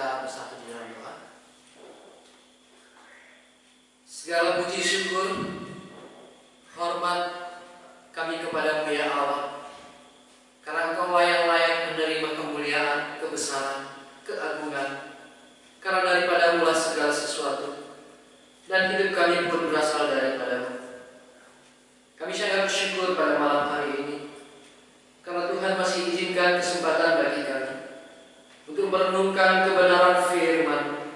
kita bersatu di dalam doa. Segala puji syukur, hormat kami kepadamu ya Allah, karena Engkau yang layak menerima kemuliaan, kebesaran, keagungan, karena daripadamu lah segala sesuatu, dan hidup kami pun berasal daripadamu. Kami sangat bersyukur pada malam hari ini, karena Tuhan masih izinkan kesempatan bagi kami untuk merenungkan kebenaran firman.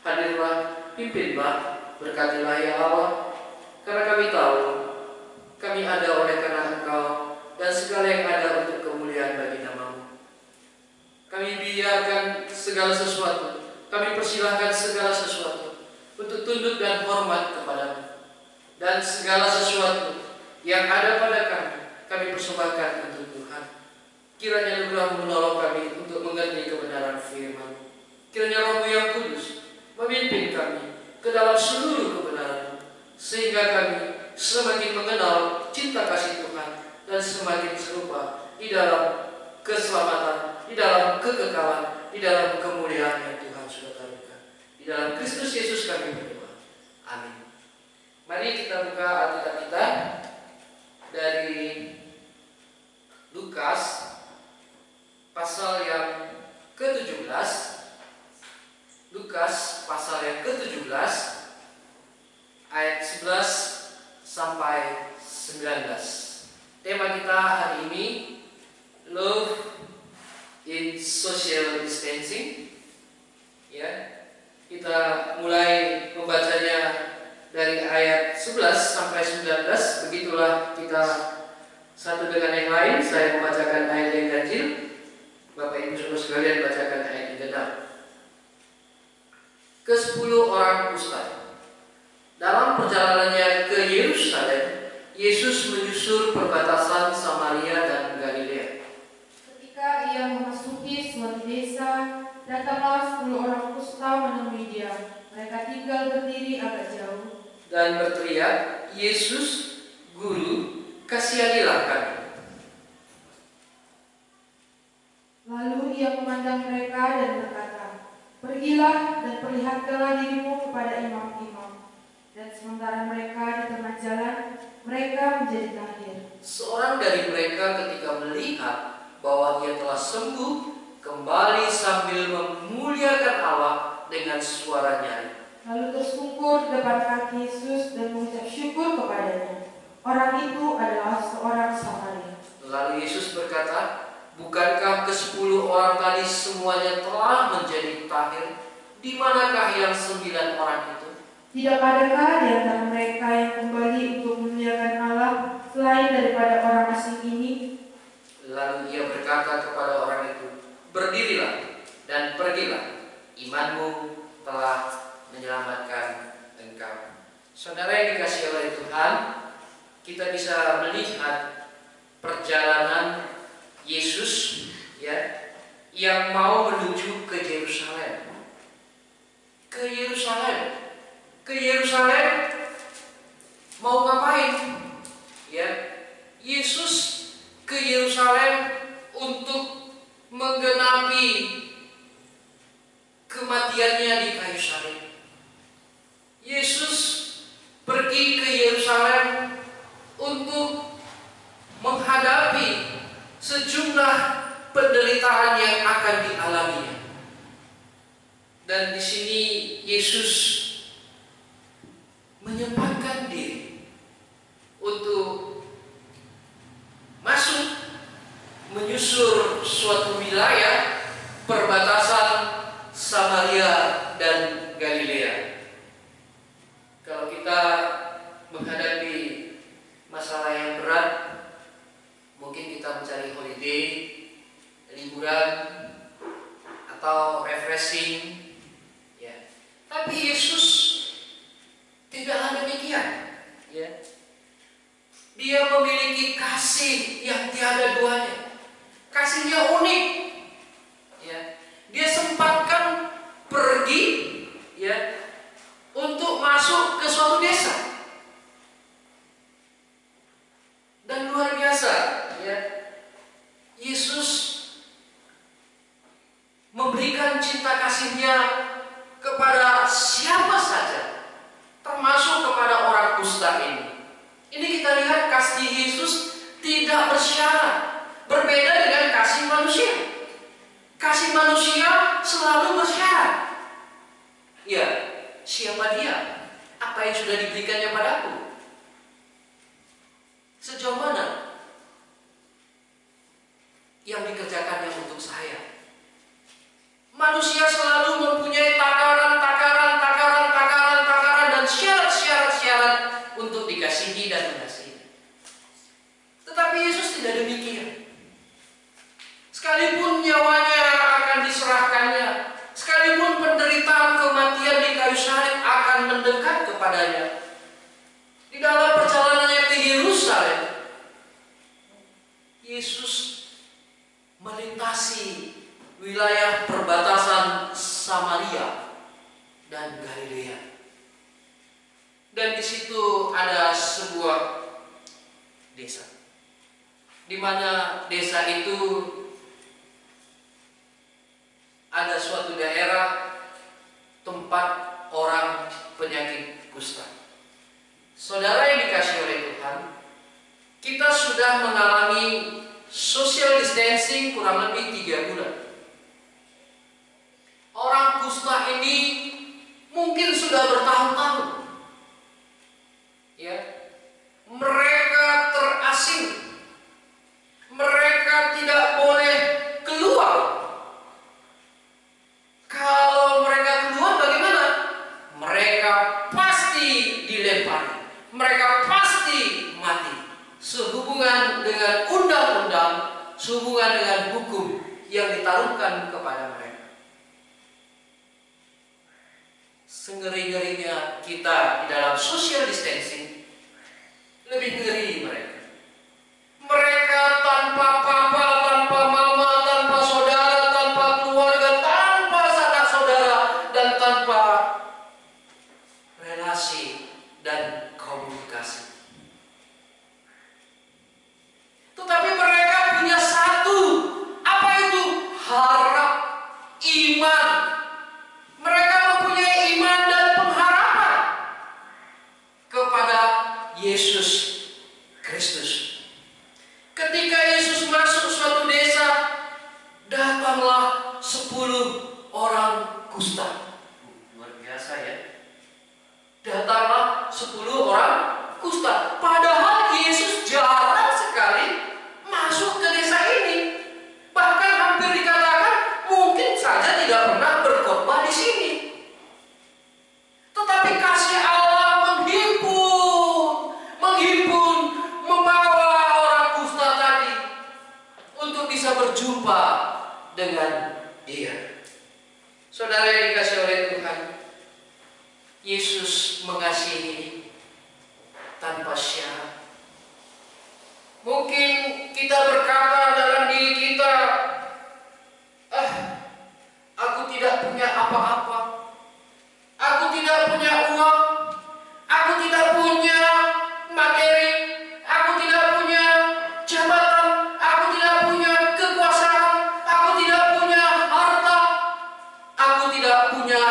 Hadirlah, pimpinlah, berkatilah ya Allah, karena kami tahu kami ada oleh karena Engkau, dan segala yang ada untuk kemuliaan bagi nama-Mu. Kami biarkan segala sesuatu, kami persilahkan segala sesuatu untuk tunduk dan hormat kepadamu, dan segala sesuatu yang ada pada kami persembahkan untuk Tuhan. Kiranya Tuhan menolong kami untuk mengerti kebenaran firman. Kiranya Roh-Mu yang kudus memimpin kami ke dalam seluruh kebenaran, sehingga kami semakin mengenal cinta kasih Tuhan dan semakin serupa di dalam keselamatan, di dalam kekekalan, di dalam kemuliaan yang Tuhan sudah taruhkan. Di dalam Kristus Yesus kami berdoa. Amin. Mari kita buka Alkitab kita dari Lukas pasal yang ke-17. Lukas pasal yang ke-17 ayat 11 sampai 19. Tema kita hari ini Love in Social Distancing. Ya, kita mulai membacanya dari ayat 11 sampai 19. Begitulah kita satu dengan yang lain. Saya membacakan ayat yang ganjil, Bapak Ibu Saudara sekalian bacakan ayat yang genap. Ke-10 orang kusta. Dalam perjalanannya ke Yerusalem, Yesus menyusur perbatasan Samaria dan Galilea. Ketika ia memasuki suatu desa, datanglah 10 orang kusta menemui dia. Mereka tinggal berdiri agak jauh Dan berteriak, "Yesus, Guru, kasihanilah kami." Lalu ia memandang mereka dan berkata, "Pergilah dan perlihatkanlah dirimu kepada imam-imam." Dan sementara mereka di tengah jalan, mereka menjadi tahir. Seorang dari mereka ketika melihat bahwa ia telah sembuh, kembali sambil memuliakan Allah dengan suara nyaring. Lalu tersungkur di depan kaki Yesus dan mengucap syukur kepadanya. Orang itu adalah seorang Samaria. Lalu Yesus berkata, "Bukankah ke-10 orang tadi semuanya telah menjadi tahir? Di manakah yang 9 orang itu? Tidak adakah di antara mereka yang kembali untuk memuliakan Allah selain daripada orang asing ini?" Lalu ia berkata kepada orang itu, "Berdirilah dan pergilah, imanmu telah menyelamatkan engkau." Saudara yang dikasihi oleh Tuhan, kita bisa melihat perjalanan Yesus, ya, yang mau menuju ke Yerusalem. Ke Yerusalem mau ngapain? Ya, Yesus ke Yerusalem untuk menggenapi kematiannya di kayu salib. Yesus pergi ke Yerusalem untuk menghadapi sejumlah penderitaan yang akan dialaminya. Dan di sini Yesus menyempatkan diri untuk masuk menyusur suatu wilayah perbatasan Samaria dan Galilea. Kalau kita menghadapi masalah yang berat, mungkin kita mencari holiday, liburan, atau refreshing, ya. Tapi Yesus tidaklah demikian, ya. Dia memiliki kasih yang tiada duanya. Kasihnya unik, ya. Dia sempatkan pergi, ya, untuk masuk ke suatu desa. Dan luar biasa, ya. Yesus memberikan cinta kasihnya kepada siapa saja, termasuk kepada orang kusta ini. Ini kita lihat kasih Yesus tidak bersyarat, berbeda dengan kasih manusia. Kasih manusia selalu bersyarat. Ya, siapa dia? Apa yang sudah diberikannya padaku? Sejauh mana yang dikerjakannya untuk saya? Manusia selalu mempunyai takaran dan syarat untuk dikasihi dan mengasihi. Tetapi Yesus tidak demikian. Sekalipun nyawanya akan diserahkannya, sekalipun penderitaan kematian di kayu salib akan mendekat kepadanya, di dalam perjalanannya ke Yerusalem, Yesus melintasi wilayah perbatasan Samaria dan Galilea. Dan di situ ada sebuah desa, di mana desa itu ada suatu daerah tempat orang penyakit kusta. Saudara yang dikasihi oleh Tuhan, kita sudah mengalami social distancing kurang lebih 3 bulan. Orang kusta ini mungkin sudah bertahun-tahun, ya, mereka terasing, mereka tidak boleh keluar. Kalau mereka keluar bagaimana? Mereka pasti dilempari, mereka pasti mati. Sehubungan dengan undang-undang, sehubungan dengan hukum yang ditaruhkan kepada mereka. Sengeri-ngerinya kita di dalam social distancing, lebih ngeri mereka. Mereka tanpa papa, tanpa mama, tanpa saudara, tanpa keluarga, tanpa sanak saudara, dan tanpa relasi dan komunikasi. Tetapi mereka punya satu, apa itu? Harap, iman. Mereka mempunyai iman dan pengharapan kepada Yesus Kristus. Ketika Yesus masuk suatu desa, datanglah 10 orang kusta. Luar biasa ya. Datanglah 10 orang kusta. Padahal Yesus jarang sekali masuk ke desa ini. Bahkan hampir dikatakan mungkin saja tidak pernah berkhotbah di sini. Tetapi kasih Allah menghimpun, membawa orang kusta tadi untuk bisa berjumpa dengan Dia. Saudara yang dikasihi oleh Tuhan, Yesus mengasihi tanpa syarat. Mungkin kita berkata dalam diri kita, aku tidak punya apa-apa, aku tidak punya uang, aku tidak punya materi, aku tidak punya jabatan, aku tidak punya kekuasaan, aku tidak punya harta, aku tidak punya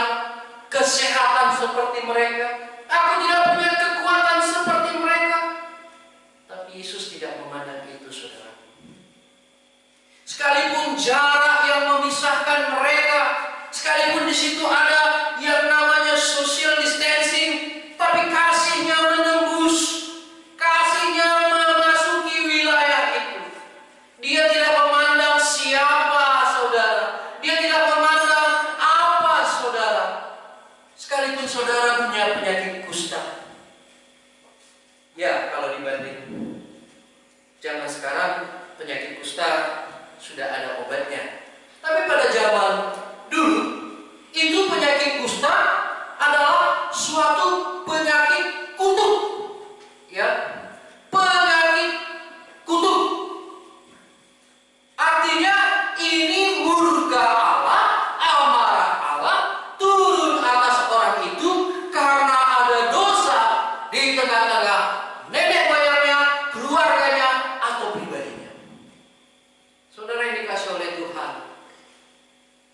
kesehatan seperti mereka, aku tidak punya kekuatan seperti mereka. Tapi Yesus tidak memandang itu, saudara. Sekalipun jarak yang memisahkan mereka, sekalipun di situ ada yang namanya social distancing, tapi kasihnya menembus, kasihnya memasuki wilayah itu. Dia tidak memandang siapa saudara, dia tidak memandang apa saudara. Sekalipun saudara punya penyakit kusta, ya kalau dibanding zaman sekarang, penyakit kusta sudah ada obatnya. Tapi pada zaman dulu, itu penyakit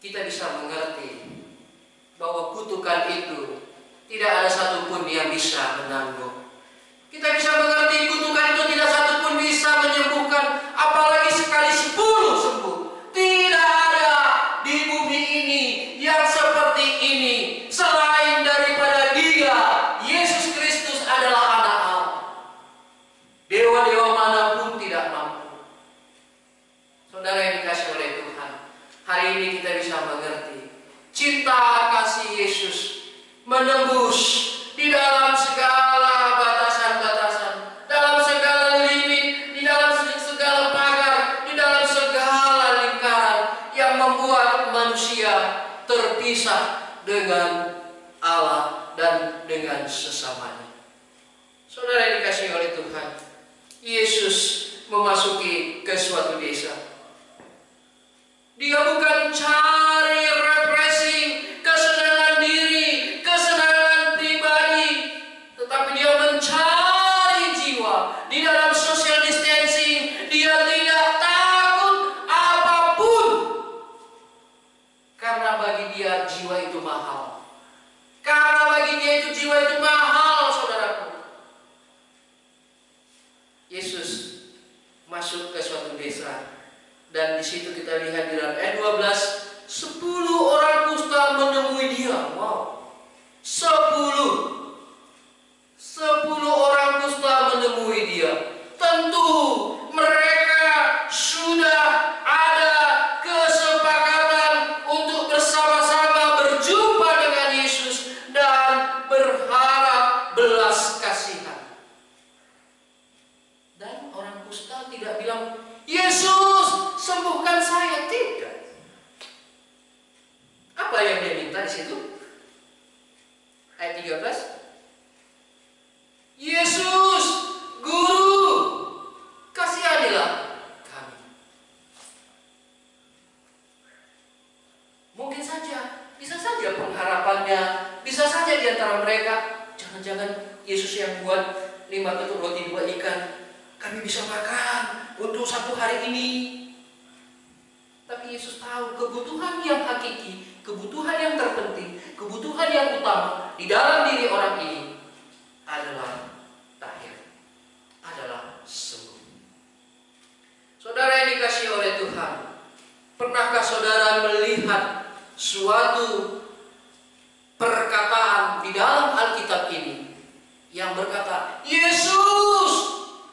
kita bisa mengerti bahwa kutukan itu tidak ada satupun yang bisa menanggung. Kita bisa mengerti kutukan itu tidak satupun bisa menyembuhkan, apalagi sekali 10 sembuh. Tidak ada di bumi ini yang seperti ini selain daripada Dia, Yesus Kristus adalah Anak Allah. Dewa-dewa manapun tidak mampu. Saudara yang dikasihi oleh Tuhan, hari ini kita bisa mengerti cinta kasih Yesus menembus di dalam segala batasan-batasan, dalam segala limit, di dalam segala pagar, di dalam segala lingkaran yang membuat manusia terpisah dengan Allah dan dengan sesamanya. Saudara yang dikasihi oleh Tuhan, Yesus memasuki ke suatu desa. Dia bukan cari refreshing, kesenangan diri, kesenangan pribadi, tetapi dia mencari jiwa. Di dalam social distancing, dia tidak takut apapun, karena bagi dia jiwa itu mahal. Karena bagi dia itu jiwa itu mahal, saudaraku. Yesus masuk ke suatu desa. Dan di situ kita lihat di dalam ayat 12, 10 orang kusta menemui dia. Wow. 10 orang kusta menemui dia. Tentu mereka sudah ada kesepakatan untuk bersama-sama berjumpa dengan Yesus dan berharap belas kasihan. Dan orang kusta tidak bilang, Yesus, sembuhkan saya. Tidak. Apa yang dia minta di situ? Ayat 13. Yesus, Guru, kasihanilah kami. Mungkin saja, bisa saja pengharapannya, bisa saja di antara mereka, jangan-jangan Yesus yang buat 5 ketupat roti 2 ikan, kami bisa makan untuk 1 hari ini. Tapi Yesus tahu kebutuhan yang hakiki, kebutuhan yang terpenting, kebutuhan yang utama di dalam diri orang ini adalah tahir, adalah sembuh. Saudara yang dikasihi oleh Tuhan, pernahkah saudara melihat suatu perkataan di dalam Alkitab ini yang berkata, Yesus,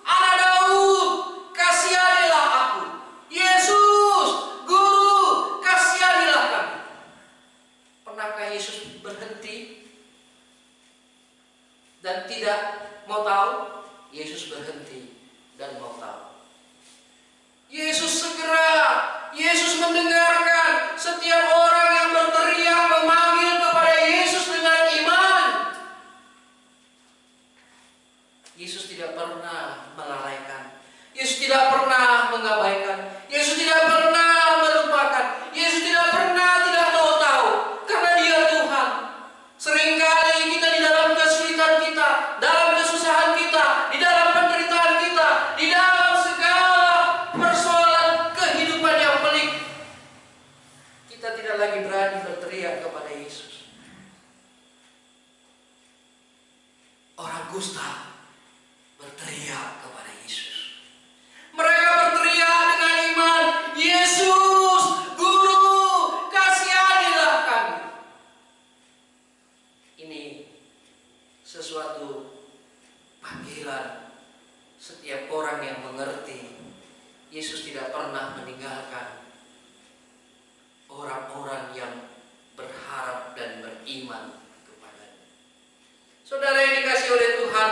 Anak Daud, kasihanilah aku. Yesus, Guru, kasihanilah kami. Pernahkah Yesus berhenti dan tidak mau tahu? Yesus berhenti dan mau tahu. Yesus segera, Yesus mendengarkan setiap orang yang berteriak memanggil kepada Yesus dengan iman. Yesus tidak pernah melalaikan. Yesus tidak pernah mengabaikan. Yesus tidak pernah melupakan. Yesus tidak pernah tidak mau tahu. Karena Dia Tuhan. Seringkali kita di dalam kesulitan kita, dalam kesusahan kita, di dalam penderitaan kita, di dalam segala persoalan kehidupan yang pelik, kita tidak lagi berani berteriak kepada Yesus. Orang kusta berteriak kepada Yesus. Mereka berteriak dengan iman, Yesus, Guru, kasihanilah kami. Ini sesuatu panggilan setiap orang yang mengerti Yesus tidak pernah meninggalkan orang-orang yang berharap dan beriman kepadanya. Saudara yang dikasihi oleh Tuhan,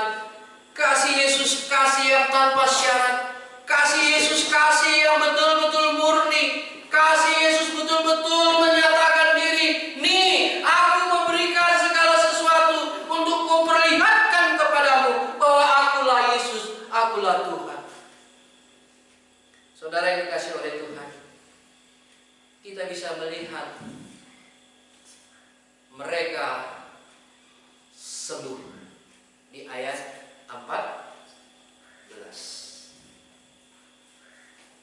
kasih Yesus kasih yang tanpa syarat, kasih Yesus kasih yang betul-betul murni, kasih Yesus betul-betul menyatakan diri, nih aku memberikan segala sesuatu untuk memperlihatkan kepadamu bahwa akulah Yesus, akulah Tuhan. Saudara yang dikasihi oleh Tuhan, kita bisa melihat mereka sembuh di ayat 14.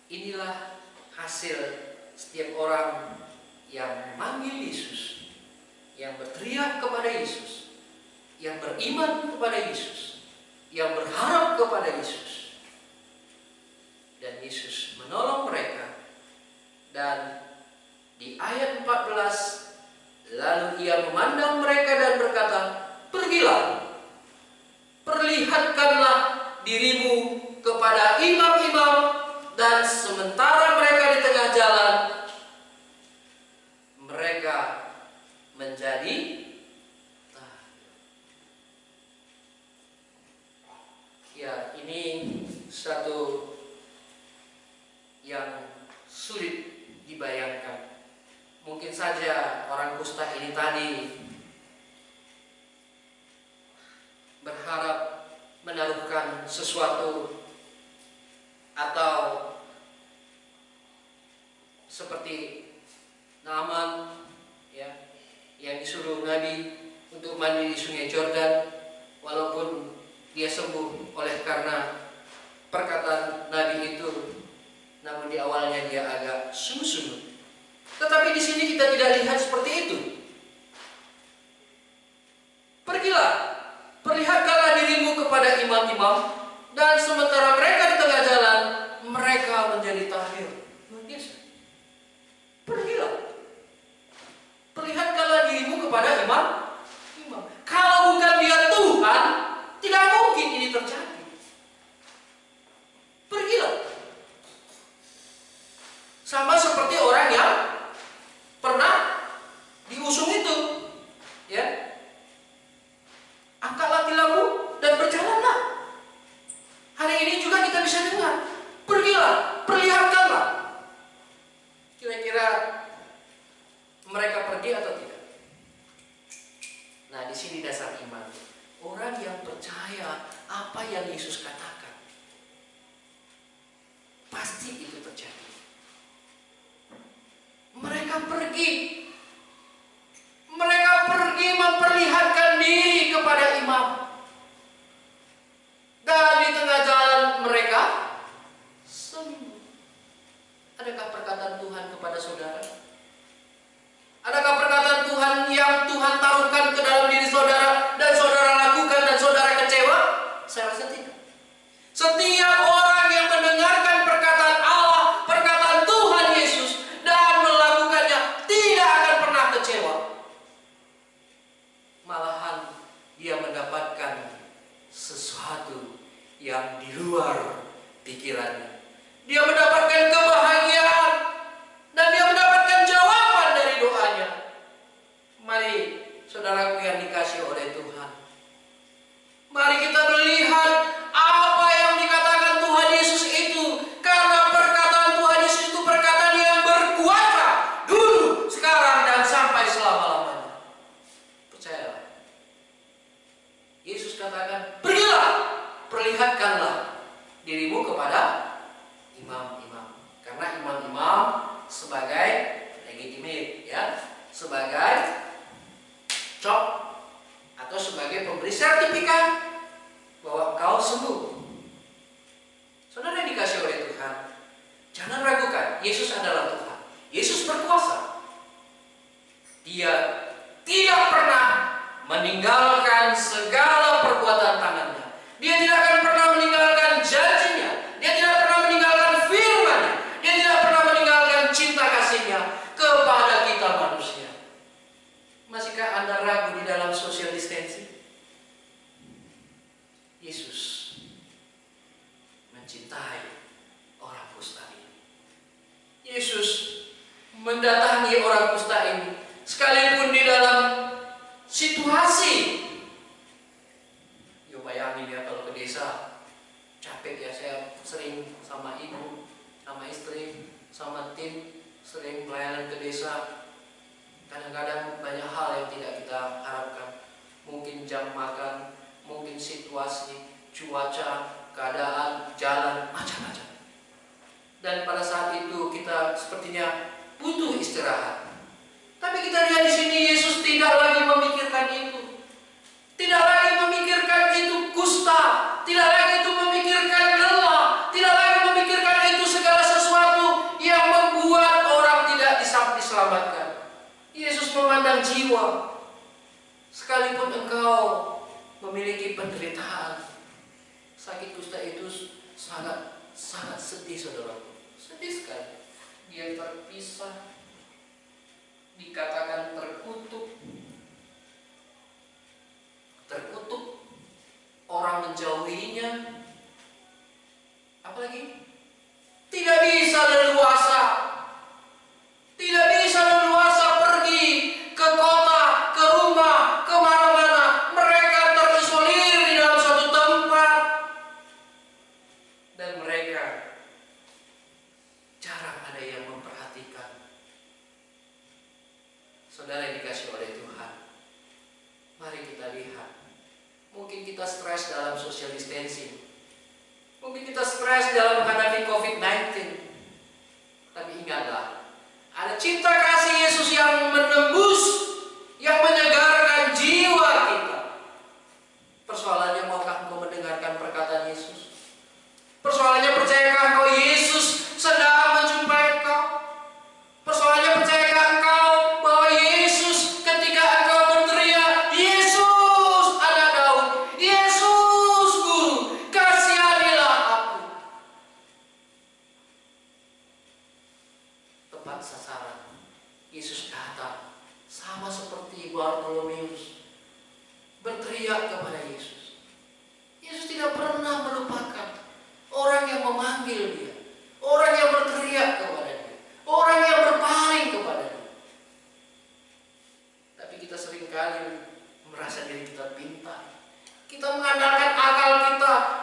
Inilah hasil setiap orang yang memanggil Yesus, yang berteriak kepada Yesus, yang beriman kepada Yesus, yang berharap kepada Yesus. Dan Yesus menolong mereka. Dan di ayat 14, lalu ia memandang mereka dan berkata, pergilah, perlihatkanlah dirimu kepada imam-imam. Dan sementara mereka di tengah jalan, mereka menjadi ya, ini satu yang sulit dibayangkan. Mungkin saja orang kusta ini tadi berharap menaruhkan sesuatu, atau seperti Naaman ya, yang disuruh Nabi untuk mandi di sungai Jordan, walaupun dia sembuh oleh karena perkataan Nabi itu, namun di awalnya dia agak sungguh-sungguh. Tetapi di sini kita tidak lihat seperti itu. Pergilah, perlihatkanlah dirimu kepada imam-imam, dan sementara mereka di tengah jalan, mereka menjadi tahir. Luar biasa. Pergilah, perlihatkanlah dirimu kepada imam-imam. Kalau bukan dia Tuhan, tidak mungkin ini terjadi. Pergilah. Sama seperti orang yang pernah diusung itu, ya. Angkatlah tilammu dan berjalanlah. Hari ini juga kita bisa dengar, pergilah, perlihatkanlah. Kira-kira mereka pergi atau tidak? Nah, di sini dasar iman. Orang yang percaya apa yang Yesus katakan, pasti itu terjadi. Mereka pergi. Mereka pergi memperlihatkan diri kepada imam. Dan di tengah jalan mereka sembuh. Adakah perkataan Tuhan kepada saudara? Adakah perkataan Tuhan yang Tuhan taruhkan ke dalam diri saudara dan saudara lakukan dan saudara kecewa? Saya rasa tidak. Setiap orang yang mendengarkan perkataan Allah, perkataan Tuhan Yesus, dan melakukannya, tidak akan pernah kecewa. Malahan dia mendapatkan sesuatu yang di luar pikirannya. Dia mendapatkan kebahagiaan dan dia mendapatkan jawaban dari doanya. Mari saudaraku yang dikasihi oleh Tuhan, mari kita melihat apa yang dikatakan Tuhan Yesus itu, karena perkataan Tuhan Yesus itu perkataan yang berkuasa dulu, sekarang, dan sampai selama-lamanya. Percayalah. Yesus katakan, pergilah, perlihatkanlah dirimu kepada imam-imam. Karena imam-imam sebagai legitimate, ya, sebagai cop atau sebagai pemberi sertifikat bahwa kau sembuh. Saudara yang dikasihi oleh Tuhan, jangan ragukan, Yesus adalah Tuhan. Yesus berkuasa. Dia tidak pernah meninggalkan segala perbuatan tangannya. Dia tidak akan pernah meninggalkan janjinya. Dia tidak pernah meninggalkan firman-Nya. Dia tidak pernah meninggalkan cinta kasih-Nya kepada kita manusia. Masihkah Anda ragu di dalam social distancing? Yesus mencintai orang kusta ini. Yesus mendatangi orang kusta ini, sekalipun di dalam situasi. Yo, bayangin ya, kalau ke desa capek ya. Saya sering sama ibu, sama istri, sama tim sering pelayanan ke desa. Kadang-kadang banyak hal yang tidak kita harapkan. Mungkin jam makan, mungkin situasi, cuaca, keadaan, jalan, macam-macam. Dan pada saat itu kita sepertinya butuh istirahat. Tapi kita lihat di sini, Yesus tidak lagi memikirkan itu. Tidak lagi memikirkan itu kusta. Tidak lagi itu memikirkan lelah. Tidak lagi memikirkan itu segala sesuatu yang membuat orang tidak diselamatkan. memandang jiwa. Sekalipun engkau memiliki penderitaan, sakit kusta itu sangat sedih, saudaraku. Sedih sekali. Dia terpisah, dikatakan terkutuk, orang menjauhinya, apalagi tidak bisa leluasa pergi ke kota, ke rumah, kemana-mana. Mereka terisolir di dalam suatu tempat, dan mereka jarang ada yang memperhatikan. Saudara yang dikasihi oleh Tuhan, mari kita lihat. Mungkin kita stres dalam social distancing, mungkin kita stres dalam menghadapi COVID-19. Tapi ingatlah, ada cinta kasih Yesus yang menembus, yang menyegarkan jiwa kita. Persoalannya, maukah engkau mendengarkan perkataan Yesus? Persoalannya, percayakah engkau Yesus sedang menjumpai engkau? Persoalannya, percayakah engkau bahwa Yesus ketika engkau berteriak, "Yesus anak Daud, Yesus Guru, kasihanilah aku," tepat sasaran. Yesus datang sama seperti Bartolomeus, berteriak kepada Yesus. Yesus tidak pernah melupakan orang yang memanggil dia, orang yang berteriak kepada dia, orang yang berpaling kepada dia. Tapi kita seringkali merasa diri kita pintar. Kita mengandalkan akal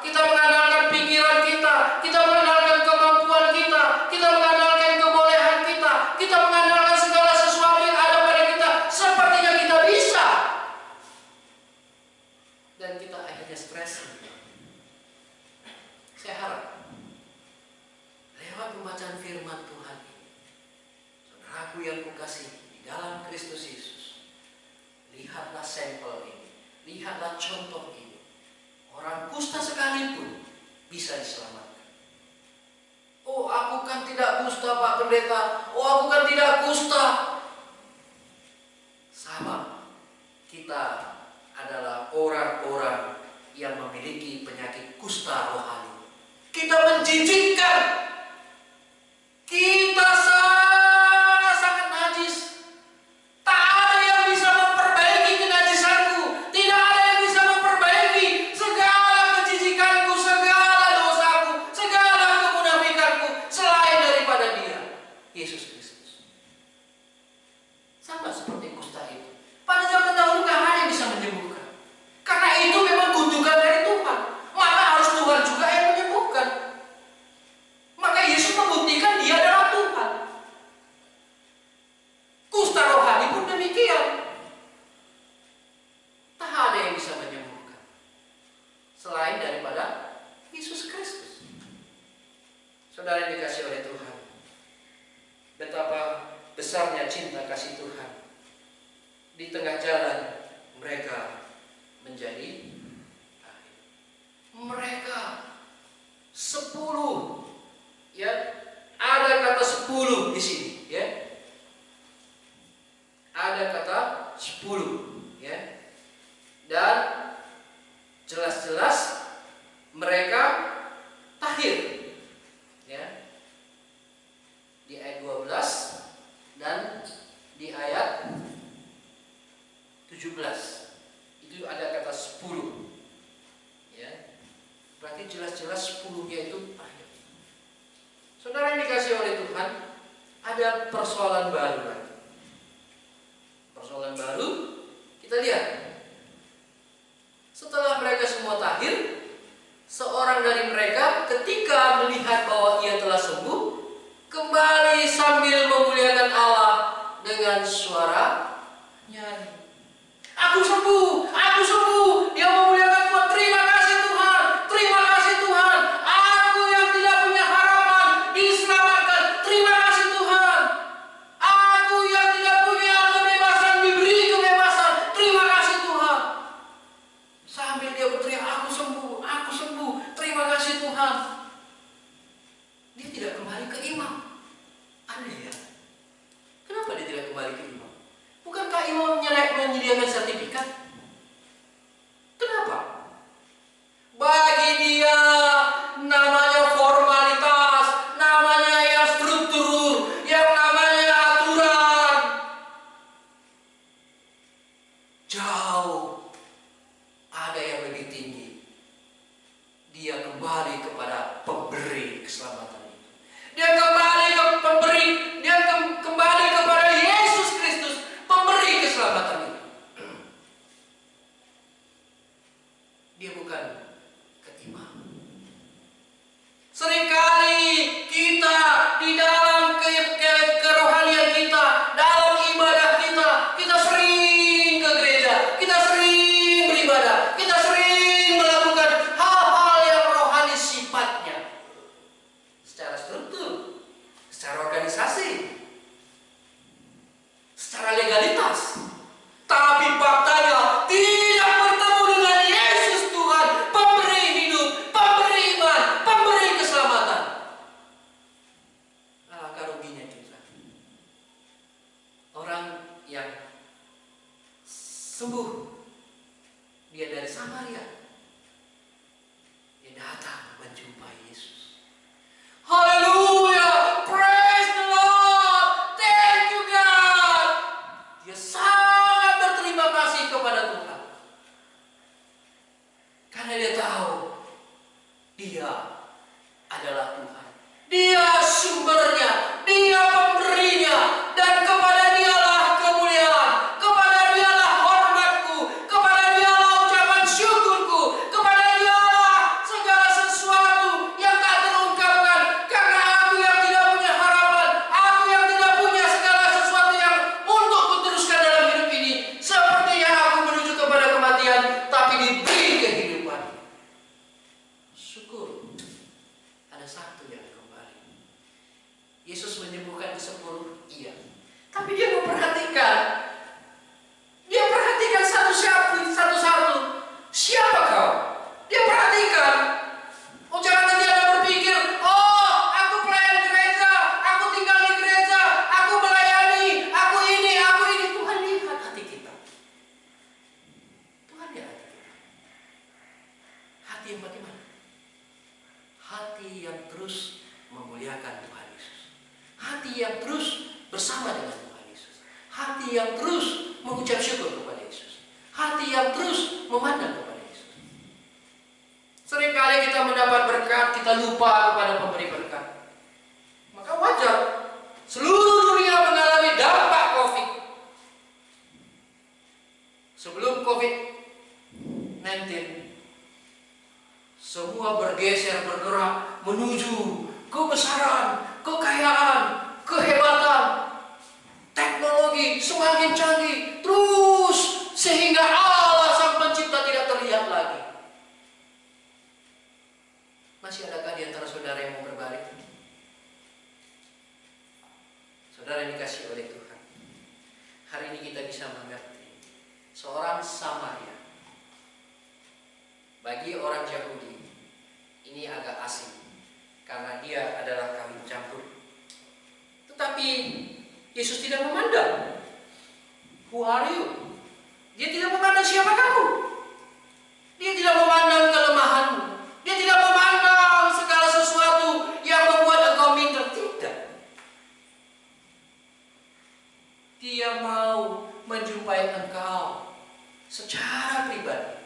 kita mengandalkan pikiran kita mengandalkan kemampuan kita mengandalkan kebolehan kita mengandalkan segala sesuatu yang ada pada kita. Sepertinya kita bisa. Dan kita akhirnya stres. Saya harap lewat pembacaan firman Tuhan ini, saudaraku yang kukasihi di dalam Kristus Yesus, lihatlah sampel ini, lihatlah contoh ini. Orang kusta sekalipun bisa diselamatkan. Oh, aku kan tidak kusta, Pak Pendeta. Oh, aku kan tidak kusta. Sama, kita adalah orang-orang yang memiliki penyakit kusta rohani. Kita menjijikkan. Kita sangat najis. Tak ada yang bisa memperbaiki kenajisanku. Tidak ada yang bisa memperbaiki segala kejijikanku, segala dosaku, segala kemunafikanku selain daripada Dia, Yesus Kristus. Sama seperti kusta itu. Pada zaman dahulu gak ada yang bisa menyembuhkan. Karena itu memang kutukan dari Tuhan. Maka harus Tuhan juga yang menyembuhkan. Maka Yesus membuktikan Dia adalah Tuhan. Kusta rohani pun demikian. Tak ada yang bisa menyembuhkan selain daripada Yesus Kristus. Saudara yang dikasihi oleh Tuhan, betapa besarnya cinta kasih Tuhan. Di tengah jalan mereka menjadi akhir. Mereka 10, ya, ada kata 10 di sini, ya. Ada kata 10, ya. Dan jelas-jelas mereka tahir, ya. Di ayat 12 dan di ayat 17 itu ada kata 10, ya. Berarti jelas-jelas 10-nya itu tahir. Saudara yang dikasihi oleh Tuhan, ada persoalan baru lagi. Persoalan baru, kita lihat. Setelah mereka semua tahir, seorang dari mereka ketika melihat bahwa ia telah sembuh, kembali sambil memuliakan Allah dengan suara nyanyi. Aku sembuh, aku sembuh. Dia memuliakan Tuhan. Terima kasih Tuhan, terima kasih Tuhan. Aku yang tidak punya harapan diselamatkan. Terima kasih Tuhan. Aku yang tidak punya kebebasan diberi kebebasan. Terima kasih Tuhan. Sambil dia berteriak, aku sembuh, terima kasih Tuhan. Dia tidak kembali ke imam. Aneh ya. Kenapa dia tidak kembali ke imam? Bukankah dengan sertifikat. Kenapa? Bagi dia namanya formalitas, namanya yang struktur, yang namanya aturan. Jauh ada yang lebih tinggi. Dia kembali kepada pemberi keselamatan itu. Dia kembali ke pemberi, dia kembali kepada Yesus Kristus, pemberi keselamatan itu. Dia bukan ketimah. Seringkali kita di dalam kerohanian kita, dalam ibadah kita sering ke gereja, kita sering beribadah, kita sering melakukan hal-hal yang rohani sifatnya, secara struktur, secara organisasi, secara legalitas. Tapi faktanya tidak bertemu dengan Yesus Tuhan, pemberi hidup, pemberi iman, pemberi keselamatan. Alangkah ruginya kita. Orang yang sembuh, dia dari Samaria, dia datang menjumpai Yesus. Haleluya, praise the Lord, thank you God. Dia sangat berterima kasih kepada Tuhan, karena dia tahu dia adalah Tuhan, dia sumbernya, dia pemberinya, dan kepada dialah kemuliaan, kepada dialah hormatku, kepada dialah ucapan syukurku, kepada dialah segala sesuatu yang tak terungkapkan. Karena aku yang tidak punya harapan, aku yang tidak punya segala sesuatu yang untuk kuteruskan dalam hidup ini, sepertinya aku menuju kepada kematian, tapi diberi kehidupan. Syukur, ada satu yang kembali. Yesus menyembuhkan ke-10, iya. Tapi dia memperhatikan. Dia perhatikan satu-satu. Siapa kau? Dia perhatikan. Oh, jangan nanti Anda berpikir, oh, aku pelayan gereja, aku tinggal di gereja, aku melayani, aku ini. Tuhan lihat hati kita. Tuhan lihat hati kita. Hati yang bagaimana? Hati yang terus memuliakan Tuhan Yesus. Hati yang terus bersama dengan Tuhan Yesus. Hati yang terus mengucap syukur kepada Yesus. Hati yang terus memandang kepada Yesus. Seringkali kita mendapat berkat, kita lupa kepada pemberi berkat. Maka wajar seluruh dunia mengalami dampak COVID. Sebelum COVID-19, semua bergerak menuju kebesaran, kekayaan, kehebatan, teknologi semakin canggih terus, sehingga Allah Sang Pencipta tidak terlihat lagi. Masih adakah di antara saudara yang mau berbalik? Saudara yang dikasihi oleh Tuhan, hari ini kita bisa mengerti seorang Samaria. Bagi orang Yahudi ini agak asing, karena dia adalah kawin campur. Tetapi Yesus tidak memandang, who are you? Dia tidak memandang siapa kamu. Dia tidak memandang kelemahanmu. Dia tidak memandang segala sesuatu yang membuat engkau minder. Tidak. Dia mau menjumpai engkau secara pribadi.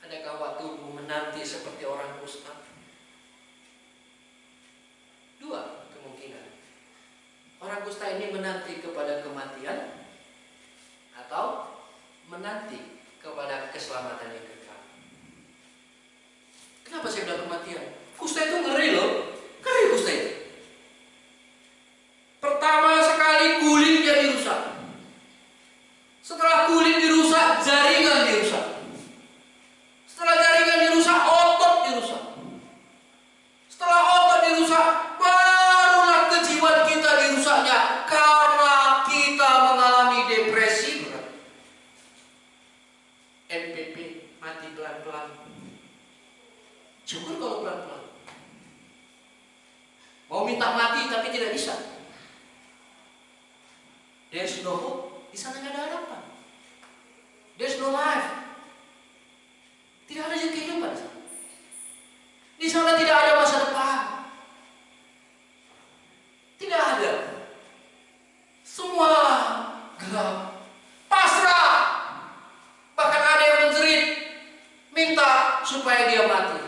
Adakah waktumu menanti seperti orang kusta? Dua kemungkinan. Orang kusta ini menanti kepada kematian atau menanti kepada keselamatan yang kekal. Kenapa saya bilang kematian? Kusta itu ngeri loh. Ngeri kusta itu. Pertama sekali kulitnya dirusak. Setelah kulit dirusak, jaringan dirusak. Setelah jaringan dirusak, otot dirusak. Setelah otot dirusak, barulah kejiwaan kita dirusaknya, karena kita mengalami depresi berat. NPP, mati pelan-pelan. Syukur kalau pelan-pelan. Mau minta mati tapi tidak bisa. There's no hope. di sana nggak ada harapan. There's no life. Tidak ada kehidupan di sana. Di sana tidak ada masa depan. Tidak ada. Semua gelap, pasrah. Bahkan ada yang menjerit, minta supaya dia mati.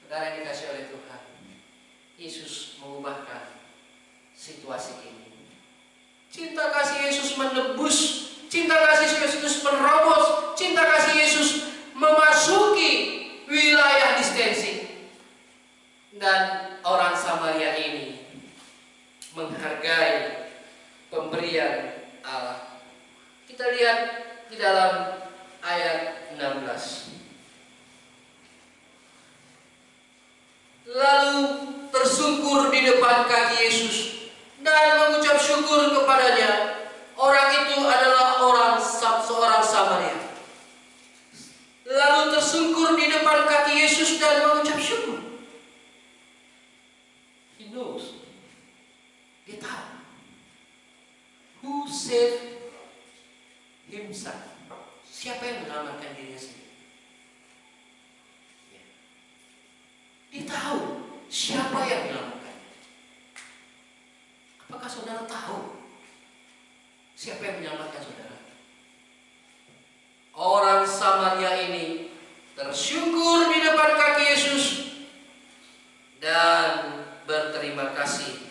Saudara yang dikasih oleh Tuhan, Yesus mengubahkan situasi ini. Cinta kasih Yesus menebus, cinta kasih Yesus menerobos, cinta kasih Yesus memasuki wilayah distensi. Dan orang Samaria ini menghargai pemberian Allah. Kita lihat di dalam ayat 16. Lalu tersungkur di depan kaki Yesus dan mengucap syukur kepadanya. Orang itu adalah seorang Samaria. Lalu tersungkur di depan kaki Yesus dan mengucap syukur. He knows. Dia tahu. Who saved himself? Siapa yang menyelamatkan dirinya sendiri? Dia tahu siapa yang menyelamatkan. Apakah saudara tahu siapa yang menyelamatkan saudara? Orang Samaria ini tersyukur di depan kaki Yesus dan berterima kasih.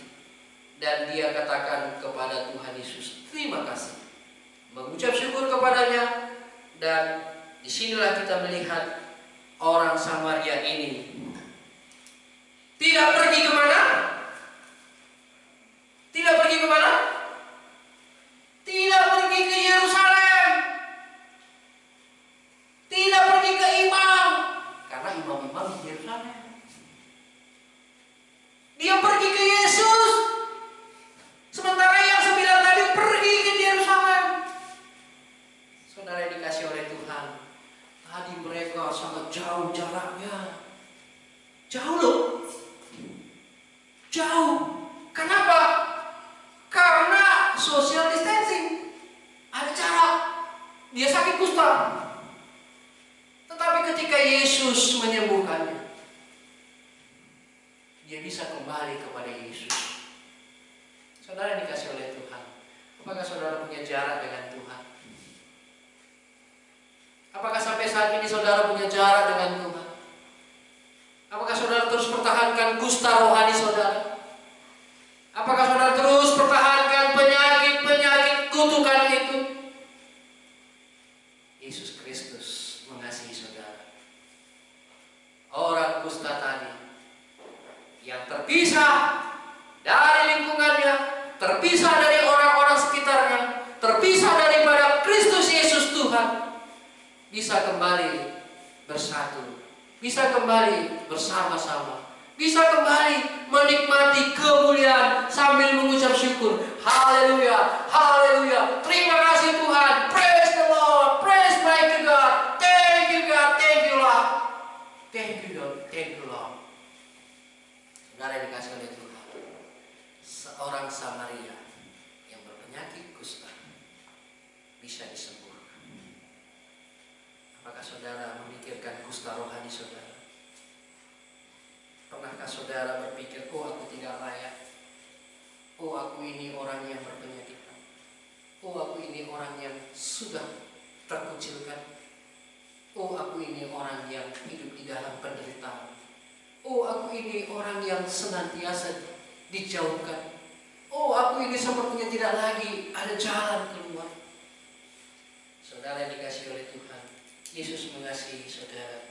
Dan dia katakan kepada Tuhan Yesus, terima kasih. Mengucap syukur kepadanya. Dan disinilah kita melihat orang Samaria ini tidak pergi kemana? Tidak pergi kemana? Tidak pergi ke Yerusalem. Tidak pergi ke imam. Karena imam-imam di Yerusalem. Dia pergi ke Yesus. Sementara yang 9 tadi pergi ke Yerusalem. Saudara yang dikasih oleh Tuhan, tadi mereka sangat jauh jaraknya. Jauh loh. Jauh. Kenapa? Karena social distancing. Ada jarak. Dia sakit kusta. Tetapi ketika Yesus menyembuhkannya, dia bisa kembali kepada Yesus. Saudara yang dikasih oleh Tuhan, apakah saudara punya jarak dengan Tuhan? Apakah sampai saat ini saudara punya jarak dengan Tuhan? Apakah saudara terus pertahankan kusta rohani saudara? Apakah saudara terus pertahankan penyakit-penyakit kutukan itu? Yesus Kristus mengasihi saudara. Orang kusta tadi yang terpisah dari lingkungannya, terpisah dari orang-orang sekitarnya, terpisah daripada Kristus Yesus Tuhan, bisa kembali bersatu, bisa kembali bersama-sama, bisa kembali menikmati kemuliaan sambil mengucap syukur. Haleluya, haleluya. Terima kasih Tuhan. Praise the Lord, praise my God. Thank you God, thank you Lord. Thank you God, thank you Lord. Saudara yang dikasih oleh Tuhan, seorang Samaria yang berpenyakit kusta bisa disembuhkan. Apakah saudara memikirkan kusta rohani saudara? Pernahkah saudara berpikir, oh aku tidak layak, oh aku ini orang yang berpenyakitan, oh aku ini orang yang sudah terkucilkan, oh aku ini orang yang hidup di dalam penderitaan, oh aku ini orang yang senantiasa dijauhkan, oh aku ini sepertinya tidak lagi ada jalan keluar. Saudara yang dikasihi oleh Tuhan, Yesus mengasihi saudara.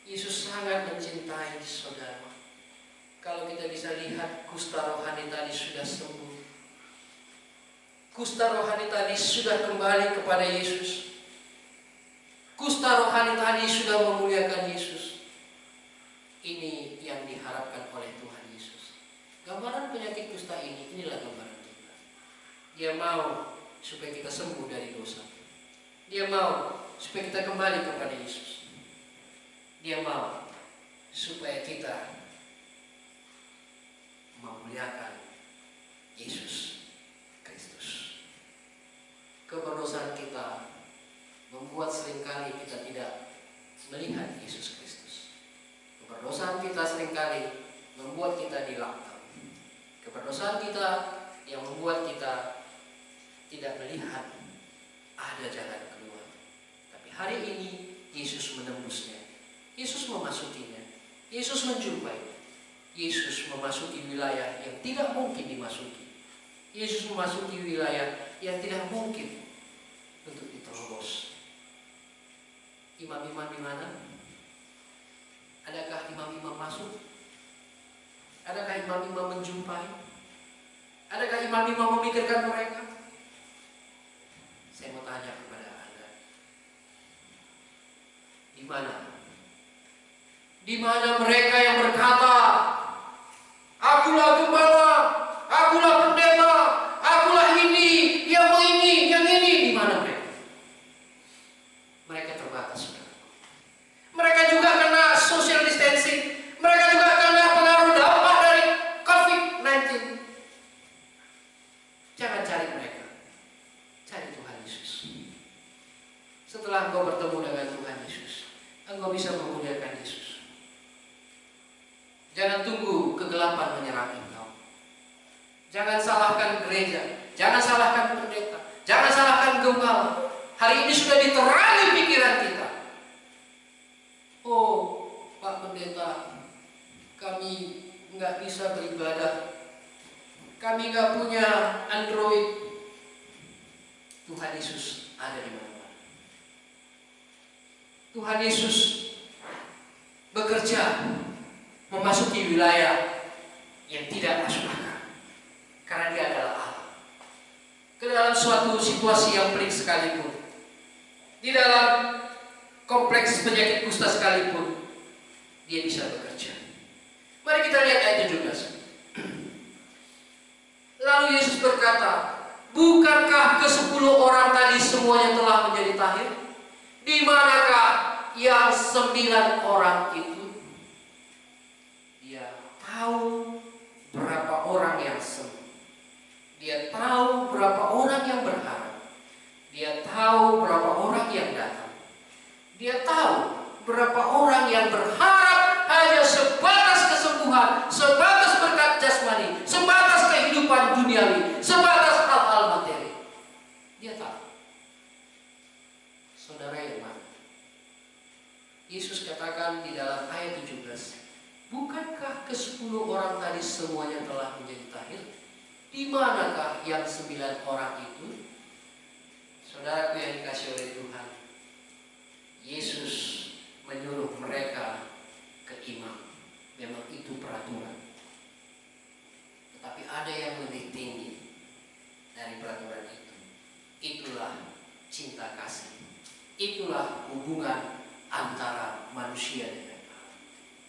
Yesus sangat mencintai saudara. Kalau kita bisa lihat, kusta rohani tadi sudah sembuh. Kusta rohani tadi sudah kembali kepada Yesus. Kusta rohani tadi sudah memuliakan Yesus. Ini yang diharapkan oleh Tuhan Yesus. Gambaran penyakit kusta ini, inilah gambaran kita. Dia mau supaya kita sembuh dari dosa. Dia mau supaya kita kembali kepada Yesus. Dia mau supaya kita memuliakan Yesus Kristus. Keberdosaan kita membuat seringkali kita tidak melihat Yesus Kristus. Keberdosaan kita seringkali membuat kita di lockdown. Keberdosaan kita yang membuat kita tidak melihat ada jalan keluar. Tapi hari ini Yesus menembusnya. Yesus memasukinya. Yesus menjumpai. Yesus memasuki wilayah yang tidak mungkin dimasuki. Yesus memasuki wilayah yang tidak mungkin untuk diterobos. Imam-imam di mana? Adakah imam-imam masuk? Adakah imam-imam menjumpai? Adakah imam-imam memikirkan mereka? Saya mau tanya kepada Anda. Di mana? Di mana mereka yang berkata, akulah gembala, akulah pendeta, akulah ini, yang ini. Di mana mereka? Mereka terbatas, saudara. Mereka juga kena social distancing. Mereka juga kena pengaruh dampak dari COVID-19. Jangan cari mereka. Cari Tuhan Yesus. Setelah engkau bertemu dengan Tuhan Yesus, engkau bisa memuliakan Yesus. Jangan tunggu kegelapan menyerang engkau. Jangan salahkan gereja. Jangan salahkan pendeta. Jangan salahkan gembala. Hari ini sudah diterangi pikiran kita. Oh, Pak Pendeta, kami nggak bisa beribadah. Kami nggak punya Android. Tuhan Yesus ada di mana-mana. Tuhan Yesus bekerja memasuki wilayah yang tidak masuk akal, karena Dia adalah Allah. Ke dalam suatu situasi yang pelik sekalipun, di dalam kompleks penyakit kusta sekalipun, Dia bisa bekerja. Mari kita lihat ayat 17. Lalu Yesus berkata, bukankah ke-10 orang tadi semuanya telah menjadi tahir? Di manakah yang 9 orang itu? Dia tahu berapa orang yang sembuh. Dia tahu berapa orang yang berharap. Dia tahu berapa orang yang datang. Dia tahu berapa orang yang berharap hanya sebatas kesembuhan, sebatas berkat jasmani, sebatas kehidupan duniawi, sebatas hal-hal materi. Dia tahu. Saudara yang mana? Yesus katakan di dalam ayat 17, bukankah ke-10 orang tadi semuanya telah menjadi tahir? Di manakah yang 9 orang itu? Saudaraku yang dikasihi oleh Tuhan, Yesus menyuruh mereka ke imam. Memang itu peraturan. Tetapi ada yang lebih tinggi dari peraturan itu. Itulah cinta kasih. Itulah hubungan antara manusia dengan Allah.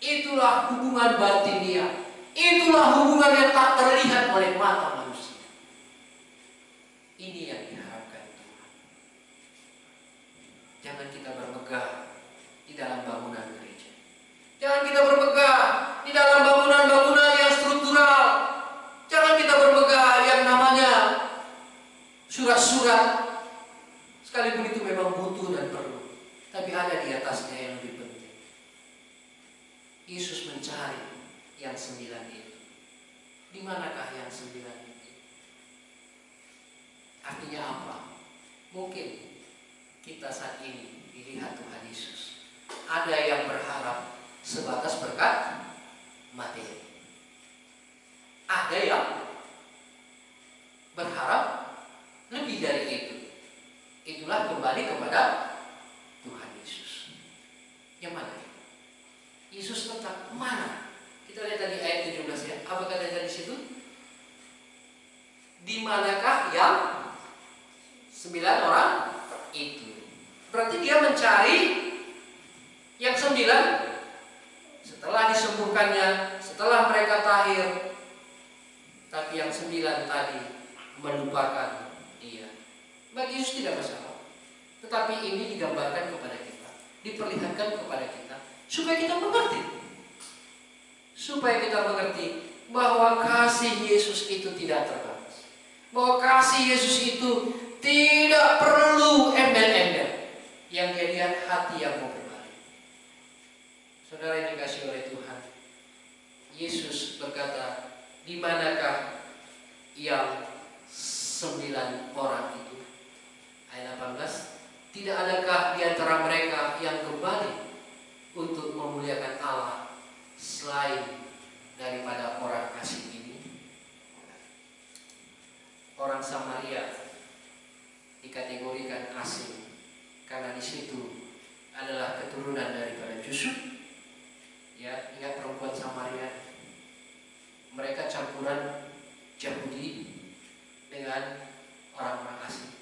Itulah hubungan batinia. Itulah hubungan yang tak terlihat oleh mata manusia. Ini yang diharapkan Tuhan. Jangan kita bermegah di dalam bangunan gereja. Jangan kita bermegah di dalam bangunan-bangunan yang struktural. Jangan kita bermegah yang namanya surat-surat. Sekalipun itu memang butuh dan perlu, tapi ada di atasnya yang lebih penting. Yesus mencari yang 9 itu. Di manakah yang 9 itu? Artinya apa? Mungkin kita saat ini dilihat Tuhan Yesus. Ada yang berharap sebatas berkat materi. Ada yang berharap lebih dari itu. Itulah kembali kepada Tuhan Yesus. Yang mana? Yesus tetap mana? Kita lihat tadi ayat 17 ya. Apa kata di situ? Di manakah yang 9 orang itu? Berarti dia mencari yang 9 setelah disembuhkannya, setelah mereka tahir. Tapi yang 9 tadi melupakan dia. Bagi Yesus tidak masalah. Tetapi ini digambarkan kepada kita, diperlihatkan kepada kita, supaya kita mengerti. Supaya kita mengerti bahwa kasih Yesus itu tidak terbatas. Bahwa kasih Yesus itu tidak perlu hati yang mau berbalik. Saudara yang dikasihi oleh Tuhan, Yesus berkata, di manakah yang 9 orang itu? Ayat 18, tidak adakah di antara mereka yang kembali untuk memuliakan Allah selain daripada orang asing ini? Orang Samaria dikategorikan asing karena di situ adalah keturunan daripada Yusuf. Ya, ingat perempuan Samaria, mereka campuran Yahudi dengan orang-orang asing,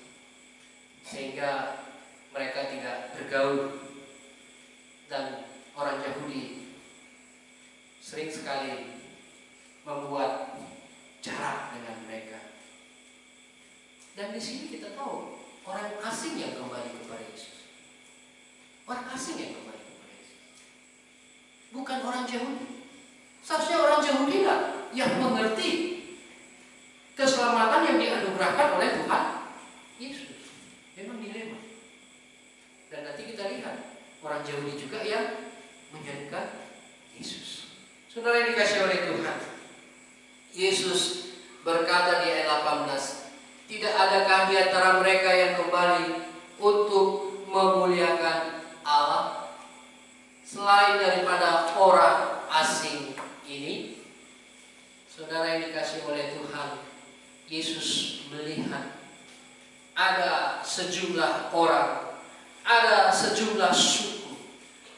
sehingga mereka tidak bergaul, dan orang Yahudi sering sekali membuat jarak dengan mereka. Dan di sini kita tahu orang asing yang kembali kepada Yesus. Orang asing yang kembali kepada Yesus, bukan orang Yahudi. Seharusnya orang Yahudi lah yang mengerti keselamatan yang dianugerahkan oleh Tuhan Yesus. Memang dilema. Dan nanti kita lihat orang Yahudi juga yang menyalibkan Yesus. Saudara yang dikasihi oleh Tuhan, Yesus berkata di ayat 18, tidak adakah di antara mereka yang kembali untuk memuliakan Allah selain daripada orang asing ini? Saudara yang dikasihi oleh Tuhan, Yesus melihat ada sejumlah orang, ada sejumlah suku,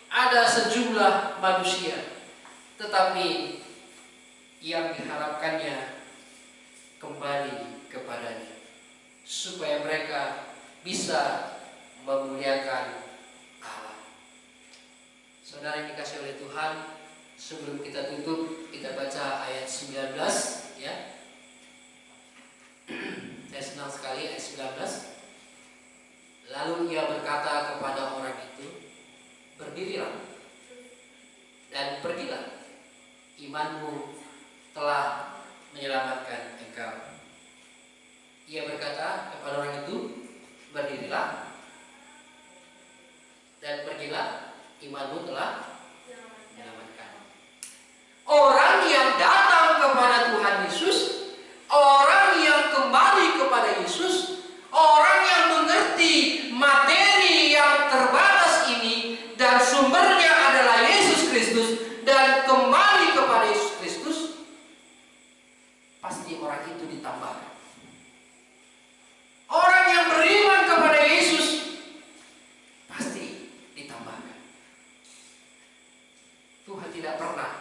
ada sejumlah manusia, tetapi yang diharapkannya kembali kepadanya, supaya mereka bisa memuliakan Allah. Saudara yang dikasihi oleh Tuhan, sebelum kita tutup, kita baca ayat 19 ya. Saya senang sekali ayat 19. Lalu ia berkata kepada orang itu, berdirilah dan pergilah, imanmu telah menyelamatkan engkau. Ia berkata kepada orang itu, berdirilah dan pergilah, imanmu telah menyelamatkan. Orang yang datang kepada Tuhan Yesus, orang yang kembali kepada Yesus, orang yang mengerti materi yang terbatas ini dan sumbernya adalah Yesus Kristus, dan kembali kepada Yesus Kristus, pasti orang itu ditambahkan. Orang yang beriman kepada Yesus pasti ditambahkan. Tuhan tidak pernah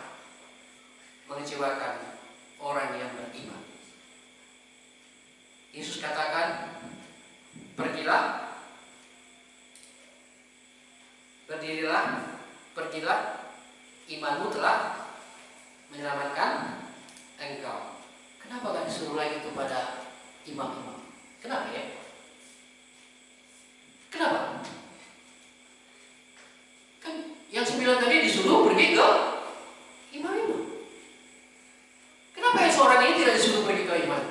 mengecewakan orang yang beriman. Yesus katakan, pergilah, berdirilah, pergilah, imanmu telah menyelamatkan engkau. Kenapa gak disuruh lagi kepada imam-imam? Kenapa ya? Kenapa? Kan yang 9 tadi disuruh pergi ke imam-imam. Kenapa yang seorang ini tidak disuruh pergi ke imam?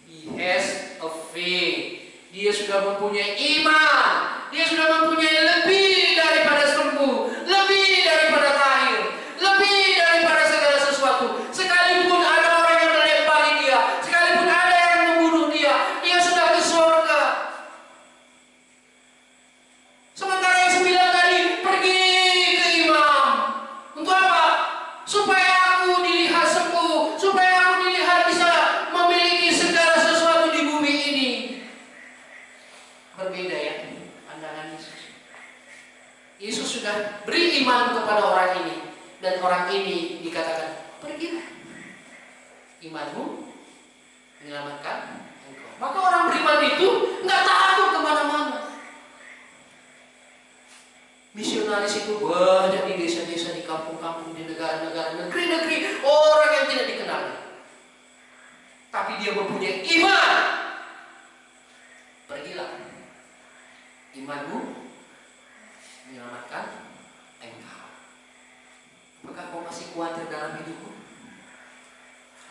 He has a faith. Dia sudah mempunyai iman. Dia sudah mempunyai lebih daripada sembuh, lebih daripada lahir, lebih daripada segala sesuatu. Sekalipun ada orang yang melempari dia, sekalipun ada yang membunuh dia, dia sudah ke surga. Sementara yang 9 tadi pergi ke imam. Untuk apa? Supaya aku dilihat sembuh, supaya aku dilihat bisa memiliki segala sesuatu di bumi ini. Berbeda ya pandangan Yesus. Yesus sudah beri iman kepada orang ini, dan orang ini dikatakan, pergilah, imanmu menyelamatkan engkau. Maka orang beriman itu nggak takut kemana-mana. Misionaris itu banyak di desa-desa, di kampung-kampung, di negara-negara, negeri-negeri, orang yang tidak dikenal. Tapi dia mempunyai iman. Pergilah, imanmu menyelamatkan engkau. Apakah kau masih khawatir dalam hidupmu?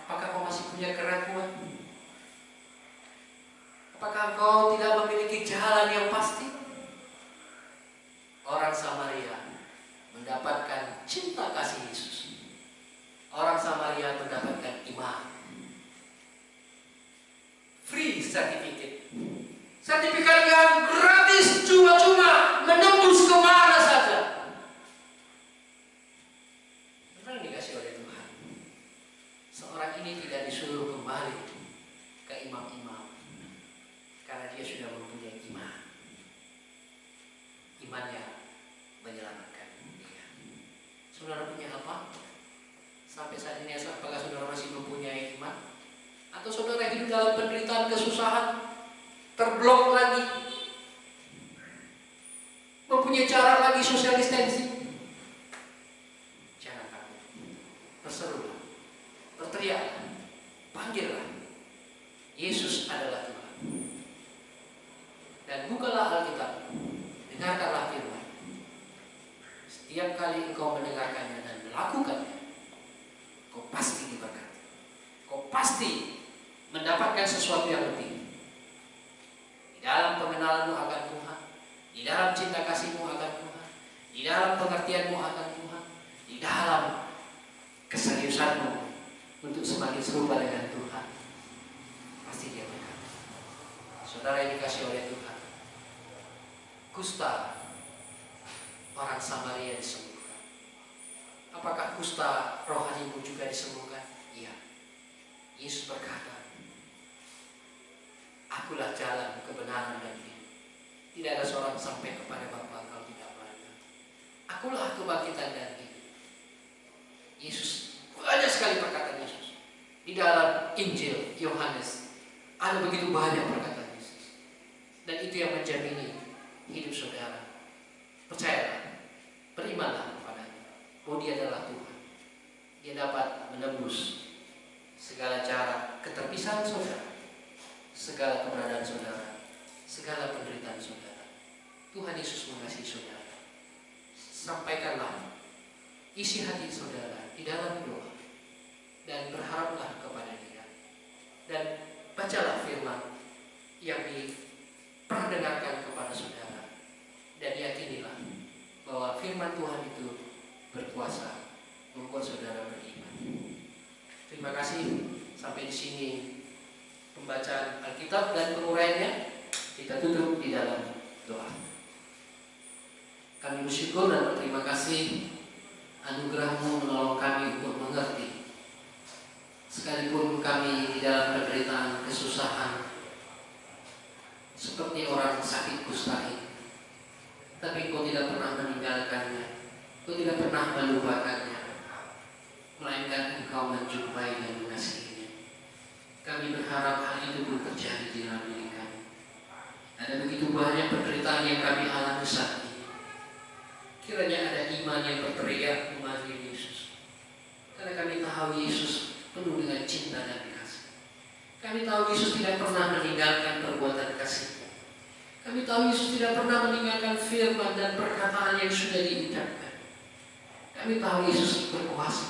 Apakah kau masih punya keraguan? Apakah kau tidak memiliki jalan yang pasti? sertifikat. Sertifikat yang gratis, cuma-cuma, menembus kemana saja. Benar dikasih oleh Tuhan. Seorang ini tidak disuruh kembali ke imam-imam, karena dia sudah mempunyai iman. Imannya menyelamatkan dia. Saudara punya apa? Sampai saat ini, apakah saudara masih mempunyai iman? Atau saudara hidup dalam penderitaan, kesusahan, terblok lagi, mempunyai cara lagi social distancing? Jangan takut, berserulah, berteriaklah, panggillah, Yesus adalah Tuhan. Dan bukalah Alkitab, dengarkanlah firman. Setiap kali engkau mendengarkannya dan melakukannya, kau pasti diberkati. Kau pasti mendapatkan sesuatu yang lebih. Di dalam pengenalanmu akan Tuhan, di dalam cinta kasihmu akan Tuhan, di dalam pengertianmu akan Tuhan, di dalam keseriusanmu untuk semakin serupa dengan Tuhan, pasti dia berkati. Saudara yang dikasih oleh Tuhan, kusta orang Samaria disembuhkan. Apakah kusta rohanimu juga disembuhkan? Iya. Yesus berkata, akulah jalan, kebenaran dan hidup. Tidak ada seorang sampai kepada Bapa kalau tidak melalui. Akulah kebangkitan dan hidup. Yesus, banyak sekali perkataan Yesus. Di dalam Injil Yohanes ada begitu banyak perkataan Yesus. Dan itu yang menjamini hidup saudara. Percayalah, berimanlah kepadanya, bahwa dia adalah Tuhan. Dia dapat menembus segala cara keterpisahan saudara, segala keberadaan saudara, segala penderitaan saudara. Tuhan Yesus mengasihi saudara. Sampaikanlah isi hati saudara di dalam doa dan berharaplah kepada Dia. Dan bacalah firman yang diperdengarkan kepada saudara, dan yakinilah bahwa firman Tuhan itu berkuasa membuat saudara beriman. Terima kasih. Sampai di sini pembacaan Alkitab dan penguraiannya. Kita tutup di dalam doa. Kami bersyukur dan berterima kasih anugerah-Mu menolong kami untuk mengerti. Sekalipun kami di dalam penderitaan, kesusahan, seperti orang sakit kusta ini, tapi Kau tidak pernah meninggalkannya, Kau tidak pernah melupakannya, melainkan Engkau menjumpai dan mengasihinya. Kami berharap hal itu pun terjadi di dalam diri kami. Ada begitu banyak penderitaan yang kami alami saat ini. Kiranya ada iman yang berteriak memanggil Yesus. Karena kami tahu Yesus penuh dengan cinta dan kasih. Kami tahu Yesus tidak pernah meninggalkan perbuatan kasih. Kami tahu Yesus tidak pernah meninggalkan firman dan perkataan yang sudah diucapkan. Kami tahu Yesus berkuasa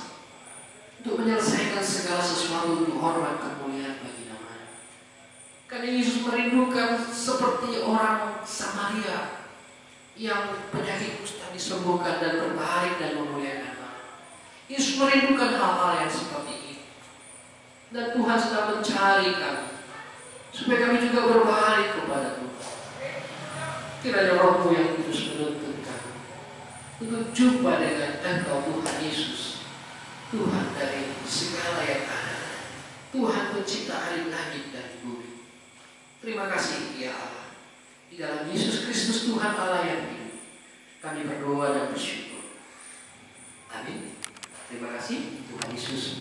untuk menyelesaikan segala sesuatu untuk hormat kemuliaan bagi nama-Nya. Karena Yesus merindukan seperti orang Samaria yang penyakit kusta disembuhkan dan berbalik dan memuliakan nama. Yesus merindukan hal-hal yang seperti itu. Dan Tuhan sedang mencari kami supaya kami juga berbalik kepada Tuhan. Kiranya Roh-Mu yang kudus menuntun kami untuk jumpa dengan Engkau Tuhan Yesus, Tuhan dari segala yang ada, Tuhan pencipta langit dan bumi. Terima kasih ya Allah. Di dalam Yesus Kristus Tuhan Allah yang hidup, kami berdoa dan bersyukur. Amin. Terima kasih Tuhan Yesus.